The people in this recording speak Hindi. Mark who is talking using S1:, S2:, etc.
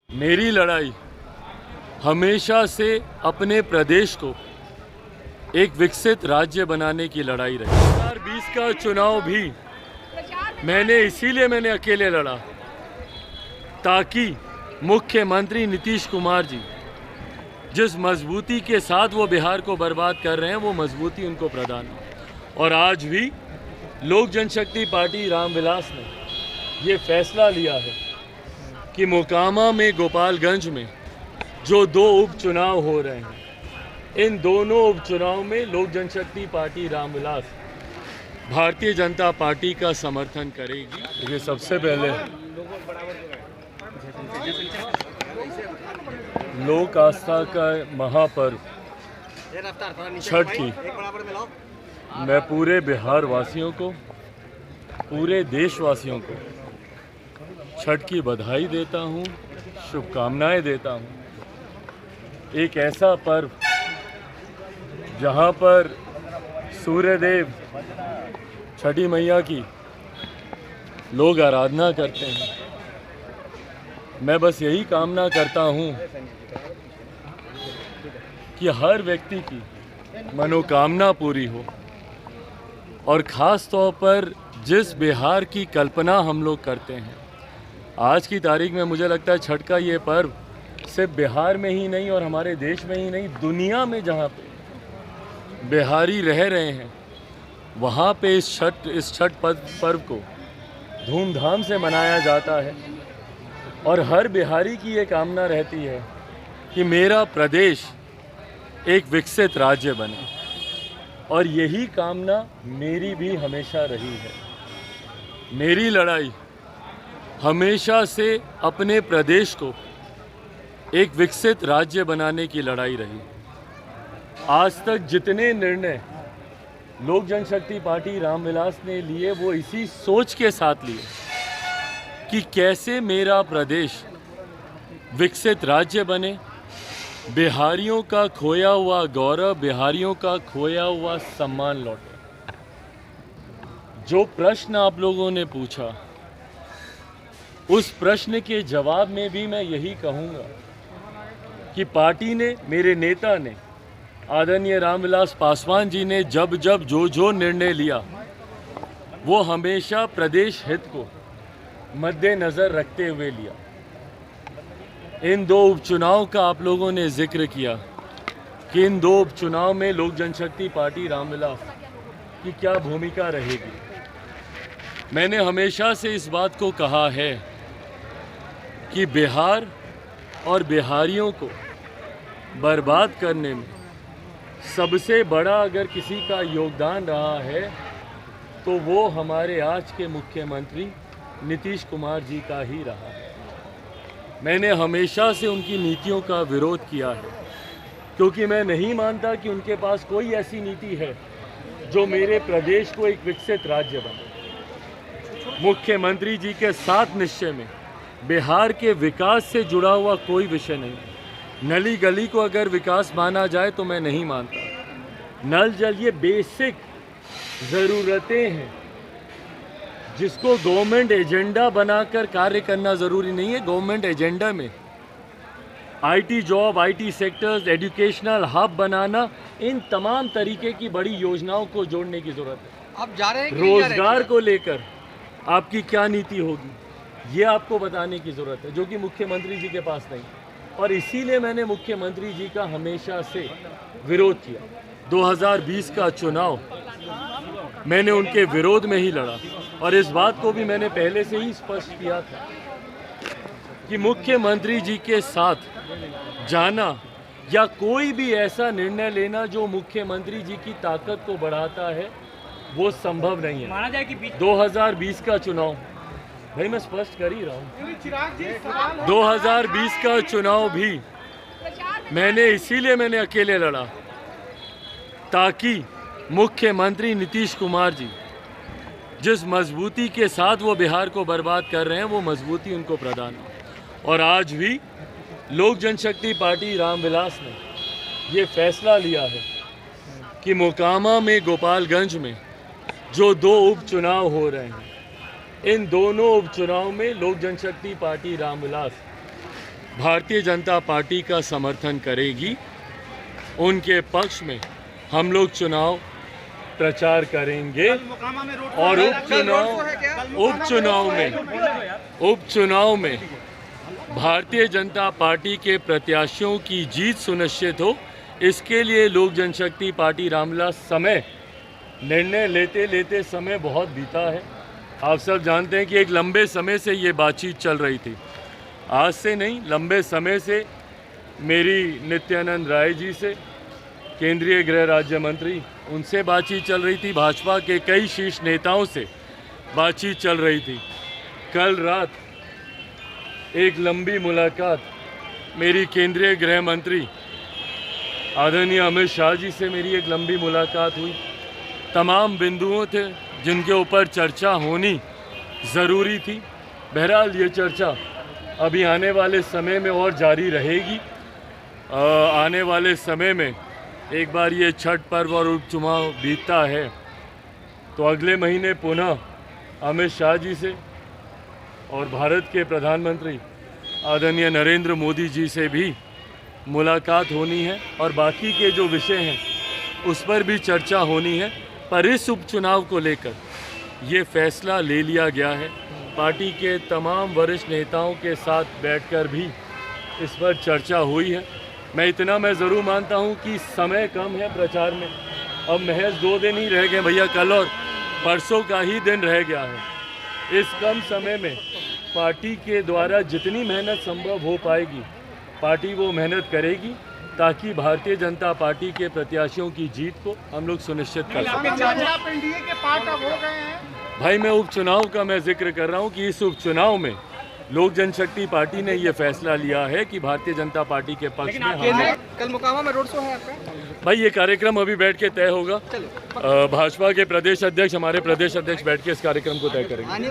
S1: मेरी लड़ाई हमेशा से अपने प्रदेश को एक विकसित राज्य बनाने की लड़ाई रही। 2020 का चुनाव भी मैंने अकेले लड़ा ताकि मुख्यमंत्री नीतीश कुमार जी जिस मजबूती के साथ वो बिहार को बर्बाद कर रहे हैं वो मजबूती उनको प्रदान हो। और आज भी लोक जनशक्ति पार्टी रामविलास ने ये फैसला लिया है कि मोकामा में गोपालगंज में जो दो उपचुनाव हो रहे हैं, इन दोनों उपचुनाव में लोक जनशक्ति पार्टी रामविलास भारतीय जनता पार्टी का समर्थन करेगी। देखिए, सबसे पहले लोक आस्था का महापर्व छठ की मैं पूरे बिहार वासियों को, पूरे देशवासियों को छठ की बधाई देता हूँ, शुभकामनाएं देता हूँ। एक ऐसा पर्व जहाँ पर सूर्यदेव छठी मैया की लोग आराधना करते हैं। मैं बस यही कामना करता हूँ कि हर व्यक्ति की मनोकामना पूरी हो और ख़ास तौर पर जिस बिहार की कल्पना हम लोग करते हैं, आज की तारीख में मुझे लगता है छठ का ये पर्व सिर्फ बिहार में ही नहीं और हमारे देश में ही नहीं, दुनिया में जहाँ पे बिहारी रह रहे हैं वहाँ पे इस छठ पर्व को धूमधाम से मनाया जाता है। और हर बिहारी की ये कामना रहती है कि मेरा प्रदेश एक विकसित राज्य बने, और यही कामना मेरी भी हमेशा रही है। मेरी लड़ाई हमेशा से अपने प्रदेश को एक विकसित राज्य बनाने की लड़ाई रही। आज तक जितने निर्णय लोक जनशक्ति पार्टी रामविलास ने लिए वो इसी सोच के साथ लिए कि कैसे मेरा प्रदेश विकसित राज्य बने, बिहारियों का खोया हुआ गौरव, बिहारियों का खोया हुआ सम्मान लौटे। जो प्रश्न आप लोगों ने पूछा, उस प्रश्न के जवाब में भी मैं यही कहूँगा कि पार्टी ने, मेरे नेता ने, आदरणीय रामविलास पासवान जी ने जब जो निर्णय लिया वो हमेशा प्रदेश हित को मद्देनज़र रखते हुए लिया। इन दो उपचुनाव का आप लोगों ने जिक्र किया कि इन दो उपचुनाव में लोक जनशक्ति पार्टी रामविलास की क्या भूमिका रहेगी। मैंने हमेशा से इस बात को कहा है कि बिहार और बिहारियों को बर्बाद करने में सबसे बड़ा अगर किसी का योगदान रहा है तो वो हमारे आज के मुख्यमंत्री नीतीश कुमार जी का ही रहा है। मैंने हमेशा से उनकी नीतियों का विरोध किया है क्योंकि मैं नहीं मानता कि उनके पास कोई ऐसी नीति है जो मेरे प्रदेश को एक विकसित राज्य बने। मुख्यमंत्री जी के साथ निश्चय में बिहार के विकास से जुड़ा हुआ कोई विषय नहीं। नली गली को अगर विकास माना जाए तो मैं नहीं मानता। नल जल ये बेसिक ज़रूरतें हैं जिसको गवर्नमेंट एजेंडा बनाकर कार्य करना ज़रूरी नहीं है। गवर्नमेंट एजेंडा में IT job, IT sectors, educational hub बनाना, इन तमाम तरीके की बड़ी योजनाओं को जोड़ने की ज़रूरत है।
S2: आप जा रहे हैं
S1: रोजगार को लेकर आपकी क्या नीति होगी ये आपको बताने की ज़रूरत है, जो कि मुख्यमंत्री जी के पास नहीं। और इसीलिए मैंने मुख्यमंत्री जी का हमेशा से विरोध किया। 2020 का चुनाव मैंने उनके विरोध में ही लड़ा और इस बात को भी मैंने पहले से ही स्पष्ट किया था कि मुख्यमंत्री जी के साथ जाना या कोई भी ऐसा निर्णय लेना जो मुख्यमंत्री जी की ताकत को बढ़ाता है वो संभव नहीं है।
S2: माना जाए कि
S1: 2020 का चुनाव, भाई मैं स्पष्ट कर ही रहा हूँ, 2020 का चुनाव भी मैंने अकेले लड़ा ताकि मुख्यमंत्री नीतीश कुमार जी जिस मजबूती के साथ वो बिहार को बर्बाद कर रहे हैं वो मजबूती उनको प्रदान हो। और आज भी लोक जनशक्ति पार्टी रामविलास ने ये फैसला लिया है कि मोकामा में गोपालगंज में जो दो उपचुनाव हो रहे हैं, इन दोनों उपचुनाव में लोक जनशक्ति पार्टी रामविलास भारतीय जनता पार्टी का समर्थन करेगी। उनके पक्ष में हम लोग चुनाव प्रचार करेंगे और उपचुनाव में भारतीय जनता पार्टी के प्रत्याशियों की जीत सुनिश्चित हो, इसके लिए लोक जनशक्ति पार्टी रामविलास समय निर्णय लेते समय बहुत बीता है। आप सब जानते हैं कि एक लंबे समय से ये बातचीत चल रही थी, आज से नहीं, लंबे समय से मेरी नित्यानंद राय जी से, केंद्रीय गृह राज्य मंत्री, उनसे बातचीत चल रही थी, भाजपा के कई शीर्ष नेताओं से बातचीत चल रही थी। कल रात एक लंबी मुलाकात मेरी केंद्रीय गृह मंत्री आदरणीय अमित शाह जी से मेरी एक लंबी मुलाकात हुई। तमाम बिंदुओं थे जिनके ऊपर चर्चा होनी ज़रूरी थी। बहरहाल ये चर्चा अभी आने वाले समय में और जारी रहेगी। आने वाले समय में एक बार ये छठ पर्व और उपचुनाव बीतता है तो अगले महीने पुनः अमित शाह जी से और भारत के प्रधानमंत्री आदरणीय नरेंद्र मोदी जी से भी मुलाकात होनी है और बाकी के जो विषय हैं उस पर भी चर्चा होनी है। पर इस उपचुनाव को लेकर ये फैसला ले लिया गया है। पार्टी के तमाम वरिष्ठ नेताओं के साथ बैठकर भी इस पर चर्चा हुई है। मैं ज़रूर मानता हूं कि समय कम है प्रचार में, अब महज 2 दिन ही रह गए भैया, कल और परसों का ही दिन रह गया है। इस कम समय में पार्टी के द्वारा जितनी मेहनत संभव हो पाएगी पार्टी वो मेहनत करेगी ताकि भारतीय जनता पार्टी के प्रत्याशियों की जीत को हम लोग सुनिश्चित कर सकें। भाई मैं उपचुनाव का जिक्र कर रहा हूँ कि इस उपचुनाव में लोक जनशक्ति पार्टी ने ये फैसला लिया है कि भारतीय जनता पार्टी के पक्ष में
S2: कल मोकामा में रोड शो है आपका?
S1: भाई ये कार्यक्रम अभी बैठ के तय होगा। भाजपा के प्रदेश अध्यक्ष, हमारे प्रदेश अध्यक्ष बैठ के इस कार्यक्रम को तय करेंगे।